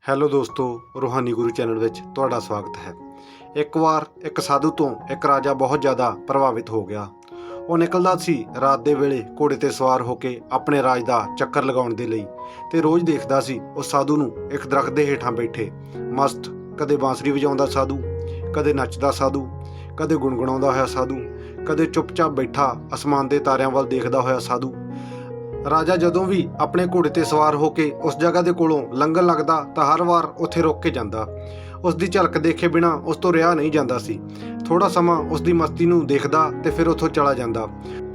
Hello ਦੋਸਤੋ, ਰੂਹਾਨੀ ਗੁਰੂ channel ਵਿੱਚ ਤੁਹਾਡਾ ਸਵਾਗਤ ਹੈ। ਇੱਕ ਵਾਰ ਇੱਕ ਸਾਧੂ ਤੋਂ ਇੱਕ ਰਾਜਾ ਬਹੁਤ ਜ਼ਿਆਦਾ ਪ੍ਰਭਾਵਿਤ ਹੋ ਗਿਆ। ਉਹ ਨਿਕਲਦਾ ਸੀ ਰਾਤ ਦੇ ਵੇਲੇ ਘੋੜੇ ਤੇ ਸਵਾਰ ਹੋ ਕੇ ਆਪਣੇ ਰਾਜ ਦਾ ਚੱਕਰ ਲਗਾਉਣ ਦੇ ਲਈ, ਤੇ ਰੋਜ਼ ਦੇਖਦਾ ਸੀ ਉਸ ਸਾਧੂ ਨੂੰ ਇੱਕ ਦਰਖਤ ਦੇ ਹੇਠਾਂ ਬੈਠੇ ਮਸਤ, ਕਦੇ ਬਾਂਸਰੀ ਵਜਾਉਂਦਾ ਸਾਧੂ, ਕਦੇ ਨੱਚਦਾ ਸਾਧੂ, ਕਦੇ ਗੁਣਗੁਣਾਉਂਦਾ ਹੋਇਆ ਸਾਧੂ, ਕਦੇ ਚੁੱਪਚਾਪ ਬੈਠਾ ਅਸਮਾਨ ਦੇ ਤਾਰਿਆਂ ਵੱਲ ਦੇਖਦਾ ਹੋਇਆ ਸਾਧੂ। ਰਾਜਾ ਜਦੋਂ ਵੀ ਆਪਣੇ ਘੋੜੇ ਤੇ ਸਵਾਰ ਹੋ ਕੇ ਉਸ ਜਗ੍ਹਾ ਦੇ ਕੋਲੋਂ ਲੰਘਣ ਲੱਗਦਾ ਤਾਂ ਹਰ ਵਾਰ ਉੱਥੇ ਰੁਕ ਕੇ ਜਾਂਦਾ। ਉਸ ਦੀ ਝਲਕ ਦੇਖੇ ਬਿਨਾਂ ਉਸ ਤੋਂ ਰਿਹਾ ਨਹੀਂ ਜਾਂਦਾ ਸੀ। ਥੋੜਾ ਸਮਾਂ ਉਸ ਦੀ ਮਸਤੀ ਨੂੰ ਦੇਖਦਾ ਤੇ ਫਿਰ ਉੱਥੋਂ ਚਲਾ ਜਾਂਦਾ।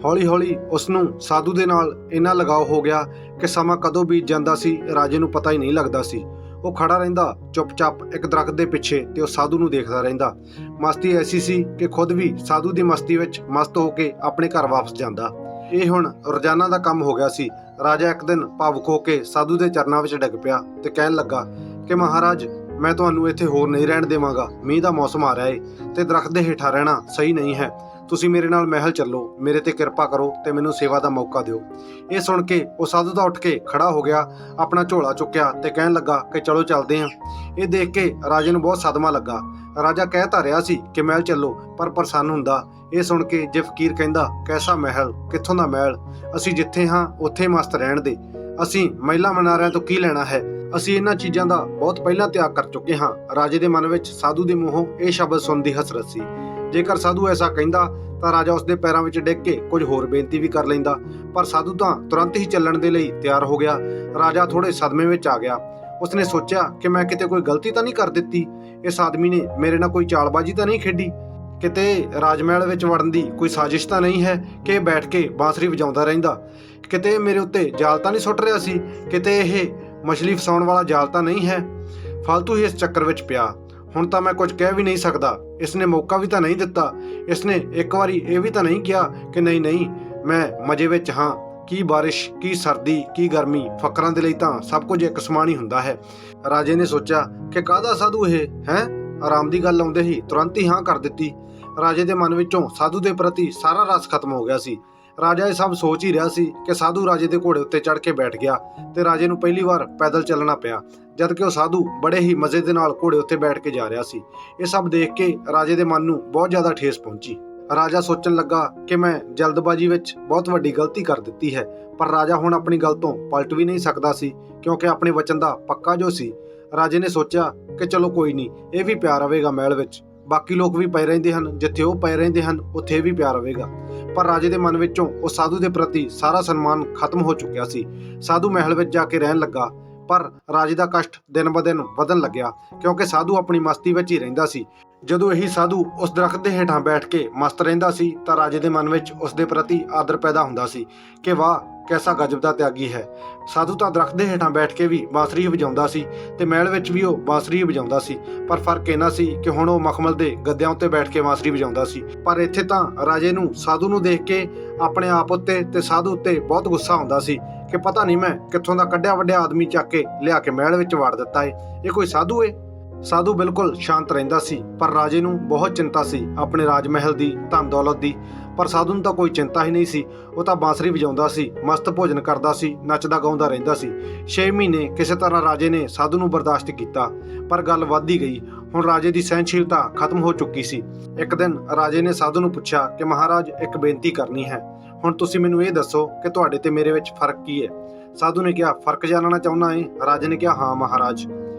ਹੌਲੀ ਹੌਲੀ ਉਸ ਨੂੰ ਸਾਧੂ ਦੇ ਨਾਲ ਇੰਨਾ ਲਗਾਓ ਹੋ ਗਿਆ ਕਿ ਸਮਾਂ ਕਦੋਂ ਬੀਤ ਜਾਂਦਾ ਸੀ ਰਾਜੇ ਨੂੰ ਪਤਾ ਹੀ ਨਹੀਂ ਲੱਗਦਾ ਸੀ। ਉਹ ਖੜਾ ਰਹਿੰਦਾ ਚੁੱਪਚਾਪ ਇੱਕ ਦਰਖਤ ਦੇ ਪਿੱਛੇ ਤੇ ਉਸ ਸਾਧੂ ਨੂੰ ਦੇਖਦਾ ਰਹਿੰਦਾ। ਮਸਤੀ ਐਸੀ ਸੀ ਕਿ ਖੁਦ ਵੀ ਸਾਧੂ ਦੀ ਮਸਤੀ ਵਿੱਚ ਮਸਤ ਹੋ ਕੇ ਆਪਣੇ ਘਰ ਵਾਪਸ ਜਾਂਦਾ। ਇਹ ਹੁਣ ਰੋਜ਼ਾਨਾ ਦਾ ਕੰਮ ਹੋ ਗਿਆ ਸੀ। ਰਾਜਾ ਇੱਕ ਦਿਨ ਭਾਵੁਕ ਹੋ ਕੇ ਸਾਧੂ ਦੇ ਚਰਨਾਂ ਵਿੱਚ ਡਿੱਗ ਪਿਆ ਤੇ ਕਹਿਣ ਲੱਗਾ ਕਿ ਮਹਾਰਾਜ, ਮੈਂ ਤੁਹਾਨੂੰ ਇੱਥੇ ਹੋਰ ਨਹੀਂ ਰਹਿਣ ਦੇਵਾਂਗਾ। ਮੀਂਹ ਦਾ ਮੌਸਮ ਆ ਰਿਹਾ ਏ ਤੇ ਦਰਖਤ ਦੇ ਹੇਠਾਂ ਰਹਿਣਾ ਸਹੀ ਨਹੀਂ ਹੈ। ਤੁਸੀਂ ਮੇਰੇ ਨਾਲ ਮਹਿਲ ਚੱਲੋ, ਮੇਰੇ ਤੇ ਕਿਰਪਾ ਕਰੋ ਤੇ ਮੈਨੂੰ ਸੇਵਾ ਦਾ ਮੌਕਾ ਦਿਓ। ਇਹ ਸੁਣ ਕੇ ਉਹ ਸਾਧੂ ਦਾ ਉੱਠ ਕੇ ਖੜਾ ਹੋ ਗਿਆ, ਆਪਣਾ ਝੋਲਾ ਚੁੱਕਿਆ ਤੇ ਕਹਿਣ ਲੱਗਾ ਕਿ ਚਲੋ ਚੱਲਦੇ ਹਾਂ। ਇਹ ਦੇਖ ਕੇ ਰਾਜੇ ਨੂੰ ਬਹੁਤ ਸਦਮਾ ਲੱਗਾ। ਰਾਜਾ ਕਹਿ ਤਾਂ ਰਿਹਾ ਸੀ ਕਿ ਮਹਿਲ ਚੱਲੋ, ਪਰ ਪ੍ਰਸੰਨ ਹੁੰਦਾ। ਇਹ ਸੁਣ ਕੇ ਜੇ ਫਕੀਰ ਕਹਿੰਦਾ, ਕੈਸਾ ਮਹਿਲ, ਕਿੱਥੋਂ ਦਾ ਮਹਿਲ, ਅਸੀਂ ਜਿੱਥੇ ਹਾਂ ਉੱਥੇ ਮਸਤ ਰਹਿਣ ਦੇ। ਅਸੀਂ ਮਹਿਲਾਂ ਮਨਾਰਿਆਂ ਤੋਂ ਕੀ ਲੈਣਾ ਹੈ, ਅਸੀਂ ਇਹਨਾਂ ਚੀਜ਼ਾਂ ਦਾ ਬਹੁਤ ਪਹਿਲਾਂ ਤਿਆਗ ਕਰ ਚੁੱਕੇ ਹਾਂ। ਰਾਜੇ ਦੇ ਮਨ ਵਿੱਚ ਸਾਧੂ ਦੇ ਮੂੰਹੋਂ ਇਹ ਸ਼ਬਦ ਸੁਣਨ ਦੀ ਹਸਰਤ ਸੀ। ਜੇਕਰ ਸਾਧੂ ਐਸਾ ਕਹਿੰਦਾ ਤਾਂ ਰਾਜਾ ਉਸ ਦੇ ਪੈਰਾਂ ਵਿੱਚ ਡਿੱਗ ਕੇ ਕੁਝ ਹੋਰ ਬੇਨਤੀ ਵੀ ਕਰ ਲੈਂਦਾ, ਪਰ ਸਾਧੂ ਤਾਂ ਤੁਰੰਤ ਹੀ ਚੱਲਣ ਦੇ ਲਈ ਤਿਆਰ ਹੋ ਗਿਆ। ਰਾਜਾ ਥੋੜੇ ਸਦਮੇ ਵਿੱਚ ਆ ਗਿਆ। ਉਸਨੇ ਸੋਚਿਆ ਕਿ ਮੈਂ ਕਿਤੇ ਕੋਈ ਗਲਤੀ ਤਾਂ ਨਹੀਂ ਕਰ ਦਿੱਤੀ, ਇਸ ਆਦਮੀ ਨੇ ਮੇਰੇ ਨਾਲ ਕੋਈ ਚਾਲਬਾਜ਼ੀ ਤਾਂ ਨਹੀਂ ਖੇਡੀ, ਕਿਤੇ ਰਾਜ ਮਹਿਲ ਵਿੱਚ ਵੜਨ ਦੀ ਕੋਈ ਸਾਜ਼ਿਸ਼ ਤਾਂ ਨਹੀਂ ਹੈ ਕਿ ਬੈਠ ਕੇ ਬਾਂਸਰੀ ਵਜਾਉਂਦਾ ਰਹਿੰਦਾ, ਕਿਤੇ ਮੇਰੇ ਉੱਤੇ ਜਾਲ ਤਾਂ ਨਹੀਂ ਸੁੱਟ ਰਿਹਾ ਸੀ, ਕਿਤੇ ਇਹ ਮਛਲੀ ਫਸਾਉਣ ਵਾਲਾ ਜਾਲ ਤਾਂ ਨਹੀਂ ਹੈ। ਫਾਲਤੂ ਹੀ ਇਸ ਚੱਕਰ ਵਿੱਚ ਪਿਆ। ਹੁਣ ਤਾਂ ਮੈਂ ਕੁਝ ਕਹਿ ਵੀ ਨਹੀਂ ਸਕਦਾ। ਇਸਨੇ ਮੌਕਾ ਵੀ ਤਾਂ ਨਹੀਂ ਦਿੱਤਾ। ਇਸਨੇ ਇੱਕ ਵਾਰੀ ਇਹ ਵੀ ਤਾਂ ਨਹੀਂ ਕਿਹਾ ਕਿ ਨਹੀਂ ਨਹੀਂ, ਮੈਂ ਮਜ਼ੇ ਵਿੱਚ ਹਾਂ। ਕੀ ਬਾਰਿਸ਼, ਕੀ ਸਰਦੀ, ਕੀ ਗਰਮੀ, ਫਕਰਾਂ ਦੇ ਲਈ ਤਾਂ ਸਭ ਕੁਝ ਇੱਕ ਸਮਾਨ ਹੀ ਹੁੰਦਾ ਹੈ। ਰਾਜੇ ਨੇ ਸੋਚਿਆ ਕਿ ਕਾਹਦਾ ਸਾਧੂ ਇਹ ਹੈ। ਆਰਾਮ ਦੀ ਗੱਲ ਆਉਂਦੇ ਹੀ ਤੁਰੰਤ ਹੀ ਹਾਂ ਕਰ ਦਿੱਤੀ। ਰਾਜੇ ਦੇ ਮਨ ਵਿੱਚੋਂ ਸਾਧੂ ਦੇ ਪ੍ਰਤੀ ਸਾਰਾ ਰਸ ਖਤਮ ਹੋ ਗਿਆ ਸੀ। ਰਾਜਾ ਇਹ ਸਭ ਸੋਚ ਹੀ ਰਿਹਾ ਸੀ ਕਿ ਸਾਧੂ ਰਾਜੇ ਦੇ ਘੋੜੇ ਉੱਤੇ ਚੜ੍ਹ ਕੇ ਬੈਠ ਗਿਆ ਤੇ ਰਾਜੇ ਨੂੰ ਪਹਿਲੀ ਵਾਰ ਪੈਦਲ ਚੱਲਣਾ ਪਿਆ, ਜਦ ਕਿ ਉਹ ਸਾਧੂ ਬੜੇ ਹੀ ਮਜ਼ੇ ਦੇ ਨਾਲ ਘੋੜੇ ਉੱਤੇ ਬੈਠ ਕੇ ਜਾ ਰਿਹਾ ਸੀ। ਇਹ ਸਭ ਦੇਖ ਕੇ ਰਾਜੇ ਦੇ ਮਨ ਨੂੰ ਬਹੁਤ ਜ਼ਿਆਦਾ ਠੇਸ ਪਹੁੰਚੀ। ਰਾਜਾ ਸੋਚਣ ਲੱਗਾ ਕਿ ਮੈਂ ਜਲਦਬਾਜ਼ੀ ਵਿੱਚ ਬਹੁਤ ਵੱਡੀ ਗਲਤੀ ਕਰ ਦਿੱਤੀ ਹੈ, ਪਰ ਰਾਜਾ ਹੁਣ ਆਪਣੀ ਗੱਲ ਤੋਂ ਪਲਟ ਵੀ ਨਹੀਂ ਸਕਦਾ ਸੀ, ਕਿਉਂਕਿ ਆਪਣੇ ਵਚਨ ਦਾ ਪੱਕਾ ਜੋ ਸੀ। ਰਾਜੇ ਨੇ ਸੋਚਿਆ ਕਿ ਚਲੋ ਕੋਈ ਨਹੀਂ, ਇਹ ਵੀ ਪਿਆ ਰਵੇਗਾ ਮਹਿਲ ਵਿੱਚ। ਬਾਕੀ ਲੋਕ ਵੀ ਪਏ ਰਹਿੰਦੇ ਹਨ, ਜਿੱਥੇ ਉਹ ਪਏ ਰਹਿੰਦੇ ਹਨ ਉੱਥੇ ਵੀ ਪਿਆ ਰਵੇਗਾ। ਪਰ ਰਾਜੇ ਦੇ ਮਨ ਵਿੱਚੋਂ ਉਸ ਸਾਧੂ ਦੇ ਪ੍ਰਤੀ ਸਾਰਾ ਸਨਮਾਨ ਖਤਮ ਹੋ ਚੁੱਕਿਆ ਸੀ। ਸਾਧੂ ਮਹਿਲ ਵਿੱਚ ਜਾ ਕੇ ਰਹਿਣ ਲੱਗਾ, ਪਰ ਰਾਜੇ ਦਾ ਕਸ਼ਟ ਦਿਨ ਬ ਦਿਨ ਵਧਣ ਲੱਗਿਆ, ਕਿਉਂਕਿ ਸਾਧੂ ਆਪਣੀ ਮਸਤੀ ਵਿੱਚ ਹੀ ਰਹਿੰਦਾ ਸੀ। ਜਦੋਂ ਇਹੀ ਸਾਧੂ ਉਸ ਦਰਖਤ ਦੇ ਹੇਠਾਂ ਬੈਠ ਕੇ ਮਸਤ ਰਹਿੰਦਾ ਸੀ ਤਾਂ ਰਾਜੇ ਦੇ ਮਨ ਵਿੱਚ ਉਸ ਦੇ ਪ੍ਰਤੀ ਆਦਰ ਪੈਦਾ ਹੁੰਦਾ ਸੀ ਕਿ ਵਾਹ, ਕੈਸਾ ਗਜਬ ਦਾ ਤਿਆਗੀ ਹੈ। ਸਾਧੂ ਤਾਂ ਦਰਖਤ ਦੇ ਹੇਠਾਂ ਬੈਠ ਕੇ ਵੀ ਬਾਂਸਰੀ ਵਜਾਉਂਦਾ ਸੀ ਤੇ ਮਹਿਲ ਵਿੱਚ ਵੀ ਉਹ ਬਾਂਸਰੀ ਵਜਾਉਂਦਾ ਸੀ, ਪਰ ਫਰਕ ਇਹਨਾਂ ਸੀ ਕਿ ਹੁਣ ਉਹ ਮਖਮਲ ਦੇ ਗੱਦਿਆਂ ਉੱਤੇ ਬੈਠ ਕੇ ਬਾਂਸਰੀ ਵਜਾਉਂਦਾ ਸੀ। ਪਰ ਇੱਥੇ ਤਾਂ ਰਾਜੇ ਨੂੰ ਸਾਧੂ ਨੂੰ ਦੇਖ ਕੇ ਆਪਣੇ ਆਪ ਉੱਤੇ ਤੇ ਸਾਧੂ ਉੱਤੇ ਬਹੁਤ ਗੁੱਸਾ ਆਉਂਦਾ ਸੀ ਕਿ ਪਤਾ ਨਹੀਂ ਮੈਂ ਕਿੱਥੋਂ ਦਾ ਕੱਢਿਆ ਵੱਡਿਆ ਆਦਮੀ ਚੱਕ ਕੇ ਲਿਆ ਕੇ ਮਹਿਲ ਵਿੱਚ ਵਾੜ ਦਿੱਤਾ ਏ। ਇਹ ਕੋਈ ਸਾਧੂ ਏ? ਸਾਧੂ ਬਿਲਕੁਲ ਸ਼ਾਂਤ ਰਹਿੰਦਾ ਸੀ, ਪਰ ਰਾਜੇ ਨੂੰ ਬਹੁਤ ਚਿੰਤਾ ਸੀ ਆਪਣੇ ਰਾਜ ਮਹਿਲ ਦੀ, ਧਨ ਦੌਲਤ ਦੀ। ਪਰ ਸਾਧੂ ਨੂੰ ਤਾਂ ਕੋਈ ਚਿੰਤਾ ਹੀ ਨਹੀਂ ਸੀ। ਉਹ ਤਾਂ ਬਾਂਸਰੀ ਵਜਾਉਂਦਾ ਸੀ, ਮਸਤ ਭੋਜਨ ਕਰਦਾ ਸੀ, ਨੱਚਦਾ ਗਾਉਂਦਾ ਰਹਿੰਦਾ ਸੀ। 6 ਮਹੀਨੇ ਕਿਸੇ ਤਰ੍ਹਾਂ ਰਾਜੇ ਨੇ ਸਾਧੂ ਨੂੰ ਬਰਦਾਸ਼ਤ ਕੀਤਾ, ਪਰ ਗੱਲ ਵੱਧਦੀ ਗਈ। ਹੁਣ ਰਾਜੇ ਦੀ ਸਹਿਣਸ਼ੀਲਤਾ ਖਤਮ ਹੋ ਚੁੱਕੀ ਸੀ। ਇੱਕ ਦਿਨ ਰਾਜੇ ਨੇ ਸਾਧੂ ਨੂੰ ਪੁੱਛਿਆ ਕਿ ਮਹਾਰਾਜ, ਇੱਕ ਬੇਨਤੀ ਕਰਨੀ ਹੈ। ਹੁਣ ਤੁਸੀਂ ਮੈਨੂੰ ਇਹ ਦੱਸੋ ਕਿ ਤੁਹਾਡੇ ਤੇ ਮੇਰੇ ਵਿੱਚ ਫਰਕ ਕੀ ਹੈ। ਸਾਧੂ ਨੇ ਕਿਹਾ, ਫਰਕ ਜਾਣਨਾ ਚਾਹੁੰਦਾ ਏ? ਰਾਜੇ ਨੇ ਕਿਹਾ, ਹਾਂ ਮਹਾਰਾਜ।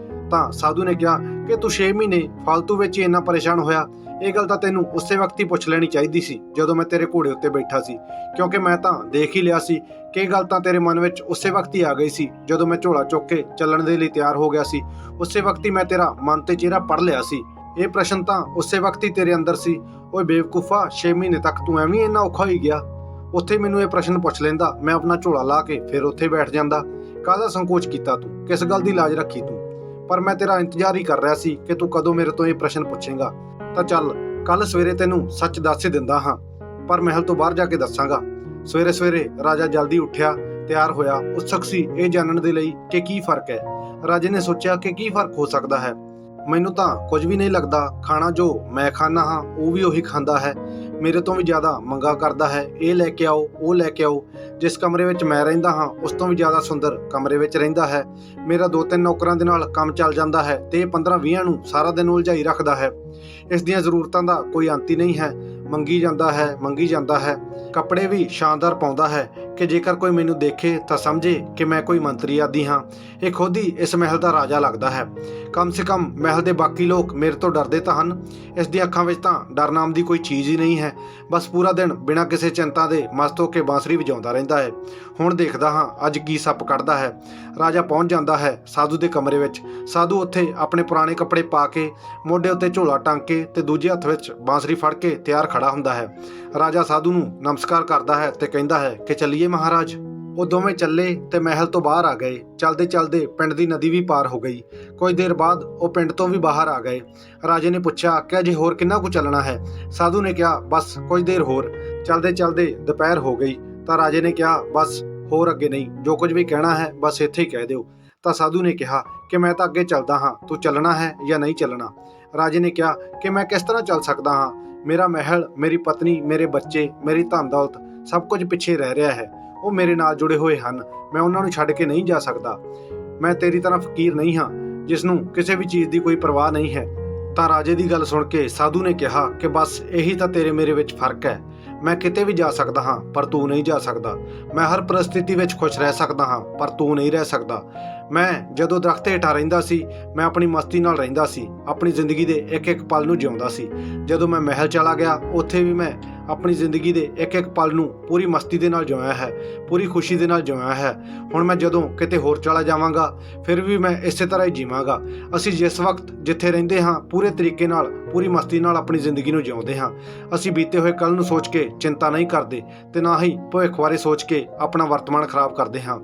ਤਾਂ ਸਾਧੂ ਨੇ ਕਿਹਾ ਕਿ ਤੂੰ 6 ਮਹੀਨੇ ਫਾਲਤੂ ਵਿੱਚ ਹੀ ਇੰਨਾ ਪਰੇਸ਼ਾਨ ਹੋਇਆ। ਇਹ ਗੱਲ ਤਾਂ ਤੈਨੂੰ ਉਸੇ ਵਕਤ ਹੀ ਪੁੱਛ ਲੈਣੀ ਚਾਹੀਦੀ ਸੀ ਜਦੋਂ ਮੈਂ ਤੇਰੇ ਘੋੜੇ ਉੱਤੇ ਬੈਠਾ ਸੀ, ਕਿਉਂਕਿ ਮੈਂ ਤਾਂ ਦੇਖ ਹੀ ਲਿਆ ਸੀ ਕਿ ਇਹ ਗੱਲ ਤਾਂ ਤੇਰੇ ਮਨ ਵਿੱਚ ਉਸੇ ਵਕਤ ਹੀ ਆ ਗਈ ਸੀ ਜਦੋਂ ਮੈਂ ਝੋਲਾ ਚੁੱਕ ਕੇ ਚੱਲਣ ਦੇ ਲਈ ਤਿਆਰ ਹੋ ਗਿਆ ਸੀ। ਉਸੇ ਵਕਤ ਹੀ ਮੈਂ ਤੇਰਾ ਮਨ ਤੇ ਚਿਹਰਾ ਪੜ੍ਹ ਲਿਆ ਸੀ। ਇਹ ਪ੍ਰਸ਼ਨ ਤਾਂ ਉਸੇ ਵਕਤ ਹੀ ਤੇਰੇ ਅੰਦਰ ਸੀ। ਓਏ ਬੇਵਕੂਫਾ, 6 ਮਹੀਨੇ ਤੱਕ ਤੂੰ ਐਵੇਂ ਇੰਨਾ ਔਖਾ ਹੋਈ ਗਿਆ। ਉੱਥੇ ਮੈਨੂੰ ਇਹ ਪ੍ਰਸ਼ਨ ਪੁੱਛ ਲੈਂਦਾ, ਮੈਂ ਆਪਣਾ ਝੋਲਾ ਲਾ ਕੇ ਫਿਰ ਉੱਥੇ ਬੈਠ ਜਾਂਦਾ। ਕਾਹਦਾ ਸੰਕੋਚ ਕੀਤਾ ਤੂੰ? ਕਿਸ ਗੱਲ ਦੀ ਲਾਜ ਰੱਖੀ ਤੂੰ? ਪਰ ਮੈਂ ਤੇਰਾ ਇੰਤਜ਼ਾਰ ਹੀ ਕਰ ਰਿਹਾ ਸੀ ਕਿ ਤੂੰ ਕਦੋਂ ਮੇਰੇ ਤੋਂ ਇਹ ਪ੍ਰਸ਼ਨ ਪੁੱਛੇਂਗਾ। ਤਾਂ ਚੱਲ, ਕੱਲ ਸਵੇਰੇ ਤੈਨੂੰ ਸੱਚ ਦੱਸ ਹੀ ਦਿੰਦਾ ਹਾਂ, ਪਰ ਮਹਿਲ ਤੋਂ ਬਾਹਰ ਜਾ ਕੇ ਦੱਸਾਂਗਾ। ਸਵੇਰੇ ਸਵੇਰੇ ਰਾਜਾ ਜਲਦੀ ਉੱਠਿਆ, ਤਿਆਰ ਹੋਇਆ, ਉਤਸੁਕ ਸੀ ਇਹ ਜਾਣਨ ਦੇ ਲਈ ਕਿ ਕੀ ਫਰਕ ਹੈ। ਰਾਜੇ ਨੇ ਸੋਚਿਆ ਕਿ ਕੀ ਫਰਕ ਹੋ ਸਕਦਾ ਹੈ। ਮੈਨੂੰ ਤਾਂ ਕੁਝ ਵੀ ਨਹੀਂ ਲੱਗਦਾ। ਖਾਣਾ ਜੋ ਮੈਂ ਖਾਂਦਾ ਹਾਂ ਉਹ ਵੀ ਉਹੀ ਖਾਂਦਾ ਹੈ। ਮੇਰੇ ਤੋਂ ਵੀ ਜ਼ਿਆਦਾ ਮੰਗਾ ਕਰਦਾ ਹੈ। ਇਹ ਲੈ ਕੇ ਆਓ, ਉਹ ਲੈ ਕੇ ਆਓ। ਜਿਸ ਕਮਰੇ ਵਿੱਚ ਮੈਂ ਰਹਿੰਦਾ ਹਾਂ ਉਸ ਤੋਂ ਵੀ ਜ਼ਿਆਦਾ ਸੁੰਦਰ ਕਮਰੇ ਵਿੱਚ ਰਹਿੰਦਾ ਹੈ। ਮੇਰਾ 2-3 ਨੌਕਰਾਂ ਦੇ ਨਾਲ ਕੰਮ ਚੱਲ ਜਾਂਦਾ ਹੈ ਤੇ ਇਹ 15-20 ਨੂੰ ਸਾਰਾ ਦਿਨ ਉਲਝਾਈ ਰੱਖਦਾ ਹੈ। ਇਸ ਦੀਆਂ ਜ਼ਰੂਰਤਾਂ ਦਾ ਕੋਈ ਅੰਤ ਹੀ ਨਹੀਂ ਹੈ। ਮੰਗੀ ਜਾਂਦਾ ਹੈ। ਕੱਪੜੇ ਵੀ ਸ਼ਾਨਦਾਰ ਪਾਉਂਦਾ ਹੈ ਕਿ ਜੇਕਰ ਕੋਈ ਮੈਨੂੰ ਦੇਖੇ ਤਾਂ ਸਮਝੇ ਕਿ ਮੈਂ ਕੋਈ ਮੰਤਰੀ ਆਦਿ ਹਾਂ। ਇਹ ਖੁਦ ਹੀ ਇਸ ਮਹਿਲ ਦਾ ਰਾਜਾ ਲੱਗਦਾ ਹੈ। ਕਮ ਸੇ ਕਮ ਮਹਿਲ ਦੇ ਬਾਕੀ ਲੋਕ ਮੇਰੇ ਤੋਂ ਡਰਦੇ ਤਾਂ ਹਨ। ਇਸ ਦੀਆਂ ਅੱਖਾਂ ਵਿੱਚ ਤਾਂ ਡਰ ਨਾਮ ਦੀ ਕੋਈ ਚੀਜ਼ ਹੀ ਨਹੀਂ ਹੈ। ਬਸ ਪੂਰਾ ਦਿਨ ਬਿਨਾਂ ਕਿਸੇ ਚਿੰਤਾ ਦੇ ਮਸਤ ਹੋ ਕੇ ਬਾਂਸਰੀ ਵਜਾਉਂਦਾ ਰਹਿੰਦਾ ਹੈ। ਹੁਣ ਦੇਖਦਾ ਹਾਂ ਅੱਜ ਕੀ ਸੱਪ ਕੱਢਦਾ ਹੈ। ਰਾਜਾ ਪਹੁੰਚ ਜਾਂਦਾ ਹੈ ਸਾਧੂ ਦੇ ਕਮਰੇ ਵਿੱਚ। ਸਾਧੂ ਉੱਥੇ ਆਪਣੇ ਪੁਰਾਣੇ ਕੱਪੜੇ ਪਾ ਕੇ, ਮੋਢੇ ਉੱਤੇ ਝੋਲਾ ਟੰਗ ਕੇ ਤੇ ਦੂਜੇ ਹੱਥ ਵਿੱਚ ਬਾਂਸਰੀ ਫੜ ਕੇ ਤਿਆਰ ਖੜਾ ਹੁੰਦਾ ਹੈ। ਰਾਜਾ ਸਾਧੂ ਨੂੰ ਨਮਸਕਾਰ ਕਰਦਾ ਹੈ ਤੇ ਕਹਿੰਦਾ ਹੈ ਕਿ ਚੱਲੀਏ ਮਹਾਰਾਜ। ਉਹ ਦੋਵੇਂ ਚੱਲੇ ਤੇ ਮਹਿਲ ਤੋਂ ਬਾਹਰ ਆ ਗਏ। ਚਲਦੇ ਚਲਦੇ ਪਿੰਡ ਦੀ ਨਦੀ ਵੀ ਪਾਰ ਹੋ ਗਈ। ਕੁਝ ਦੇਰ ਬਾਅਦ ਉਹ ਪਿੰਡ ਤੋਂ ਵੀ ਬਾਹਰ ਆ ਗਏ। ਰਾਜੇ ਨੇ ਪੁੱਛਿਆ ਕਿ ਅਜੇ ਹੋਰ ਕਿੰਨਾ ਕੁ ਚੱਲਣਾ ਹੈ। ਸਾਧੂ ਨੇ ਕਿਹਾ ਬਸ ਕੁਝ ਦੇਰ ਹੋਰ। ਚਲਦੇ ਚਲਦੇ ਦੁਪਹਿਰ ਹੋ ਗਈ ਤਾਂ ਰਾਜੇ ਨੇ ਕਿਹਾ ਬਸ ਹੋਰ ਅੱਗੇ ਨਹੀਂ, ਜੋ ਕੁਝ ਵੀ ਕਹਿਣਾ ਹੈ ਬਸ ਇੱਥੇ ਹੀ ਕਹਿ ਦਿਓ। ਤਾਂ ਸਾਧੂ ਨੇ ਕਿਹਾ ਕਿ ਮੈਂ ਤਾਂ ਅੱਗੇ ਚੱਲਦਾ ਹਾਂ, ਤੂੰ ਚੱਲਣਾ ਹੈ ਜਾਂ ਨਹੀਂ ਚੱਲਣਾ। ਰਾਜੇ ਨੇ ਕਿਹਾ ਕਿ ਮੈਂ ਕਿਸ ਤਰ੍ਹਾਂ ਚੱਲ ਸਕਦਾ ਹਾਂ। ਮੇਰਾ ਮਹਿਲ, ਮੇਰੀ ਪਤਨੀ, ਮੇਰੇ ਬੱਚੇ, ਮੇਰੀ ਧਨ ਦੌਲਤ ਸਭ ਕੁਝ ਪਿੱਛੇ ਰਹਿ ਰਿਹਾ ਹੈ। ਉਹ ਮੇਰੇ ਨਾਲ ਜੁੜੇ ਹੋਏ ਹਨ। ਮੈਂ ਉਹਨਾਂ ਨੂੰ ਛੱਡ ਕੇ ਨਹੀਂ ਜਾ ਸਕਦਾ। ਮੈਂ ਤੇਰੀ ਤਰ੍ਹਾਂ ਫਕੀਰ ਨਹੀਂ ਹਾਂ ਜਿਸ ਨੂੰ ਕਿਸੇ ਵੀ ਚੀਜ਼ ਦੀ ਕੋਈ ਪਰਵਾਹ ਨਹੀਂ ਹੈ। ਤਾਂ ਰਾਜੇ ਦੀ ਗੱਲ ਸੁਣ ਕੇ ਸਾਧੂ ਨੇ ਕਿਹਾ ਕਿ ਬਸ ਇਹੀ ਤਾਂ ਤੇਰੇ ਮੇਰੇ ਵਿੱਚ ਫਰਕ ਹੈ। ਮੈਂ ਕਿਤੇ ਵੀ ਜਾ ਸਕਦਾ ਹਾਂ ਪਰ ਤੂੰ ਨਹੀਂ ਜਾ ਸਕਦਾ। ਮੈਂ ਹਰ ਪਰਿਸਥਿਤੀ ਵਿੱਚ ਖੁਸ਼ ਰਹਿ ਸਕਦਾ ਹਾਂ ਪਰ ਤੂੰ ਨਹੀਂ ਰਹਿ ਸਕਦਾ। ਮੈਂ ਜਦੋਂ ਦਰਖਤ ਹੇਠਾਂ ਰਹਿੰਦਾ ਸੀ ਮੈਂ ਆਪਣੀ ਮਸਤੀ ਨਾਲ ਰਹਿੰਦਾ ਸੀ, ਆਪਣੀ ਜ਼ਿੰਦਗੀ ਦੇ ਇੱਕ ਇੱਕ ਪਲ ਨੂੰ ਜਿਉਂਦਾ ਸੀ। ਜਦੋਂ ਮੈਂ ਮਹਿਲ ਚਲਾ ਗਿਆ ਉੱਥੇ ਵੀ ਮੈਂ ਆਪਣੀ ਜ਼ਿੰਦਗੀ ਦੇ ਇੱਕ ਇੱਕ ਪਲ ਨੂੰ ਪੂਰੀ ਮਸਤੀ ਦੇ ਨਾਲ ਜਿਉਇਆ ਹੈ, ਪੂਰੀ ਖੁਸ਼ੀ ਦੇ ਨਾਲ ਜਿਉਇਆ ਹੈ। ਹੁਣ ਮੈਂ ਜਦੋਂ ਕਿਤੇ ਹੋਰ ਚਲਾ ਜਾਵਾਂਗਾ ਫਿਰ ਵੀ ਮੈਂ ਇਸੇ ਤਰ੍ਹਾਂ ਹੀ ਜੀਵਾਂਗਾ। ਅਸੀਂ ਜਿਸ ਵਕਤ ਜਿੱਥੇ ਰਹਿੰਦੇ ਹਾਂ ਪੂਰੇ ਤਰੀਕੇ ਨਾਲ, ਪੂਰੀ ਮਸਤੀ ਨਾਲ ਆਪਣੀ ਜ਼ਿੰਦਗੀ ਨੂੰ ਜਿਉਂਦੇ ਹਾਂ। ਅਸੀਂ ਬੀਤੇ ਹੋਏ ਕੱਲ੍ਹ ਨੂੰ ਸੋਚ ਕੇ ਚਿੰਤਾ ਨਹੀਂ ਕਰਦੇ ਤੇ ਨਾ ਹੀ ਭਵਿੱਖ ਬਾਰੇ ਸੋਚ ਕੇ ਆਪਣਾ ਵਰਤਮਾਨ ਖਰਾਬ ਕਰਦੇ ਹਾਂ।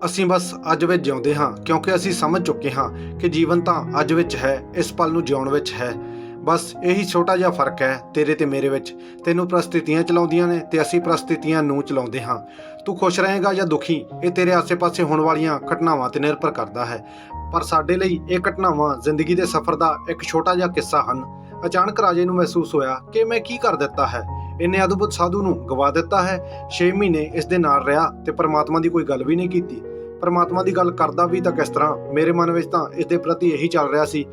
ਅਸੀਂ ਬਸ ਅੱਜ ਵਿੱਚ ਜਿਉਂਦੇ ਹਾਂ ਕਿਉਂਕਿ ਅਸੀਂ ਸਮਝ ਚੁੱਕੇ ਹਾਂ ਕਿ ਜੀਵਨ ਤਾਂ ਅੱਜ ਵਿੱਚ ਹੈ, ਇਸ ਪਲ ਨੂੰ ਜਿਉਣ ਵਿੱਚ ਹੈ। ਬਸ ਇਹੀ ਛੋਟਾ ਜਿਹਾ ਫਰਕ ਹੈ ਤੇਰੇ ਤੇ ਮੇਰੇ ਵਿੱਚ। ਤੈਨੂੰ ਪ੍ਰਸਥਿਤੀਆਂ ਚਲਾਉਂਦੀਆਂ ਨੇ ਤੇ ਅਸੀਂ ਪ੍ਰਸਥਿਤੀਆਂ ਨੂੰ ਚਲਾਉਂਦੇ ਹਾਂ। ਤੂੰ ਖੁਸ਼ ਰਹੇਗਾ ਜਾਂ ਦੁਖੀ ਇਹ ਤੇਰੇ ਆਸੇ-ਪਾਸੇ ਹੋਣ ਵਾਲੀਆਂ ਘਟਨਾਵਾਂ ਤੇ ਨਿਰਭਰ ਕਰਦਾ ਹੈ। ਪਰ ਸਾਡੇ ਲਈ ਇਹ ਘਟਨਾਵਾਂ ਜ਼ਿੰਦਗੀ ਦੇ ਸਫ਼ਰ ਦਾ ਇੱਕ ਛੋਟਾ ਜਿਹਾ ਕਿੱਸਾ ਹਨ। ਅਚਾਨਕ ਰਾਜੇ ਨੂੰ ਮਹਿਸੂਸ ਹੋਇਆ ਕਿ ਮੈਂ ਕੀ ਕਰ ਦਿੱਤਾ ਹੈ। ਇੰਨੇ ਅਦਭੁਤ ਸਾਧੂ ਨੂੰ ਗਵਾ ਦਿੱਤਾ ਹੈ। 6 ਮਹੀਨੇ ਇਸ ਦੇ ਨਾਲ ਰਿਹਾ ਤੇ ਪਰਮਾਤਮਾ ਦੀ ਕੋਈ ਗੱਲ ਵੀ ਨਹੀਂ ਕੀਤੀ। ਪਰਮਾਤਮਾ ਦੀ ਗੱਲ ਕਰਦਾ ਵੀ ਤਾਂ ਕਿਸ ਤਰ੍ਹਾਂ। ਮੇਰੇ ਮਨ ਵਿੱਚ ਤਾਂ ਇਸ ਦੇ ਪ੍ਰਤੀ ਇਹੀ ਚੱਲ ਰਿਹਾ ਸੀ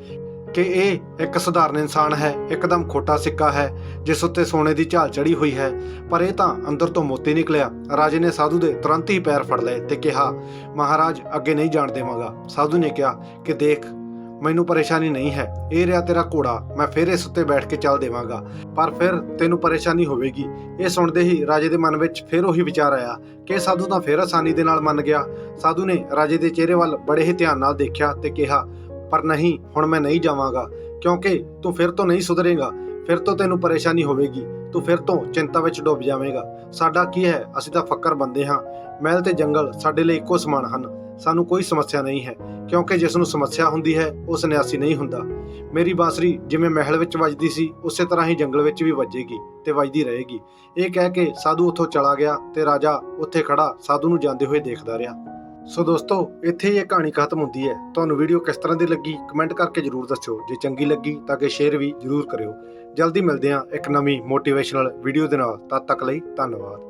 ਕਿ ਇਹ ਇੱਕ ਸਧਾਰਨ ਇਨਸਾਨ ਹੈ, ਇੱਕਦਮ ਖੋਟਾ ਸਿੱਕਾ ਹੈ ਜਿਸ ਉੱਤੇ ਸੋਨੇ ਦੀ ਝਾਲ ਚੜੀ ਹੋਈ ਹੈ। ਪਰ ਇਹ ਤਾਂ ਅੰਦਰ ਤੋਂ ਮੋਤੀ ਨਿਕਲਿਆ। ਰਾਜੇ ਨੇ ਸਾਧੂ ਦੇ ਤੁਰੰਤ ਹੀ ਪੈਰ ਫੜ ਲਏ ਤੇ ਕਿਹਾ ਮਹਾਰਾਜ ਅੱਗੇ ਨਹੀਂ ਜਾਣ ਦੇਵਾਂਗਾ। ਸਾਧੂ ਨੇ ਕਿਹਾ ਕਿ ਦੇਖ ਮੈਨੂੰ ਪਰੇਸ਼ਾਨੀ ਨਹੀਂ ਹੈ। ਇਹ ਰਿਹਾ ਤੇਰਾ ਘੋੜਾ, ਮੈਂ ਫਿਰ ਇਸ ਉੱਤੇ ਬੈਠ ਕੇ ਚੱਲ ਦੇਵਾਂਗਾ ਪਰ ਫਿਰ ਤੈਨੂੰ ਪਰੇਸ਼ਾਨੀ ਹੋਵੇਗੀ। ਇਹ ਸੁਣਦੇ ਹੀ ਰਾਜੇ ਦੇ ਮਨ ਵਿੱਚ ਫਿਰ ਉਹੀ ਵਿਚਾਰ ਆਇਆ ਕਿ ਸਾਧੂ ਤਾਂ ਫਿਰ ਆਸਾਨੀ ਦੇ ਨਾਲ ਮੰਨ ਗਿਆ। ਸਾਧੂ ਨੇ ਰਾਜੇ ਦੇ ਚਿਹਰੇ ਵੱਲ ਬੜੇ ਹੀ ਧਿਆਨ ਨਾਲ ਦੇਖਿਆ ਤੇ ਕਿਹਾ ਪਰ ਨਹੀਂ, ਹੁਣ ਮੈਂ ਨਹੀਂ ਜਾਵਾਂਗਾ ਕਿਉਂਕਿ ਤੂੰ ਫਿਰ ਤੋਂ ਨਹੀਂ ਸੁਧਰੇਗਾ। ਫਿਰ ਤੋਂ ਤੈਨੂੰ ਪਰੇਸ਼ਾਨੀ ਹੋਵੇਗੀ, ਤੂੰ ਫਿਰ ਤੋਂ ਚਿੰਤਾ ਵਿੱਚ ਡੁੱਬ ਜਾਵੇਂਗਾ। ਸਾਡਾ ਕੀ ਹੈ, ਅਸੀਂ ਤਾਂ ਫੱਕਰ ਬੰਦੇ ਹਾਂ। ਮਹਿਲ ਤੇ ਜੰਗਲ ਸਾਡੇ ਲਈ ਇੱਕੋ ਸਮਾਨ ਹਨ। ਸਾਨੂੰ ਕੋਈ ਸਮੱਸਿਆ ਨਹੀਂ ਹੈ ਕਿਉਂਕਿ ਜਿਸ ਨੂੰ ਸਮੱਸਿਆ ਹੁੰਦੀ ਹੈ ਉਹ ਸੰਨਿਆਸੀ ਨਹੀਂ ਹੁੰਦਾ। ਮੇਰੀ ਬਾਂਸਰੀ ਜਿਵੇਂ ਮਹਿਲ ਵਿੱਚ ਵੱਜਦੀ ਸੀ ਉਸੇ ਤਰ੍ਹਾਂ ਹੀ ਜੰਗਲ ਵਿੱਚ ਵੀ ਵੱਜੇਗੀ ਤੇ ਵੱਜਦੀ ਰਹੇਗੀ। ਇਹ ਕਹਿ ਕੇ ਸਾਧੂ ਉੱਥੋਂ ਚਲਾ ਗਿਆ ਤੇ ਰਾਜਾ ਉੱਥੇ ਖੜਾ ਸਾਧੂ ਨੂੰ ਜਾਂਦੇ ਹੋਏ ਦੇਖਦਾ ਰਿਹਾ। ਸੋ ਦੋਸਤੋ ਇੱਥੇ ਹੀ ਇਹ ਕਹਾਣੀ ਖਤਮ ਹੁੰਦੀ ਹੈ। ਤੁਹਾਨੂੰ ਵੀਡੀਓ ਕਿਸ ਤਰ੍ਹਾਂ ਦੀ ਲੱਗੀ ਕਮੈਂਟ ਕਰਕੇ ਜ਼ਰੂਰ ਦੱਸਿਓ। ਜੇ ਚੰਗੀ ਲੱਗੀ ਤਾਂ ਅੱਗੇ ਸ਼ੇਅਰ ਵੀ ਜ਼ਰੂਰ ਕਰਿਓ। ਜਲਦੀ ਮਿਲਦੇ ਹਾਂ ਇੱਕ ਨਵੀਂ ਮੋਟੀਵੇਸ਼ਨਲ ਵੀਡੀਓ ਦੇ ਨਾਲ। ਤਦ ਤੱਕ ਲਈ ਧੰਨਵਾਦ।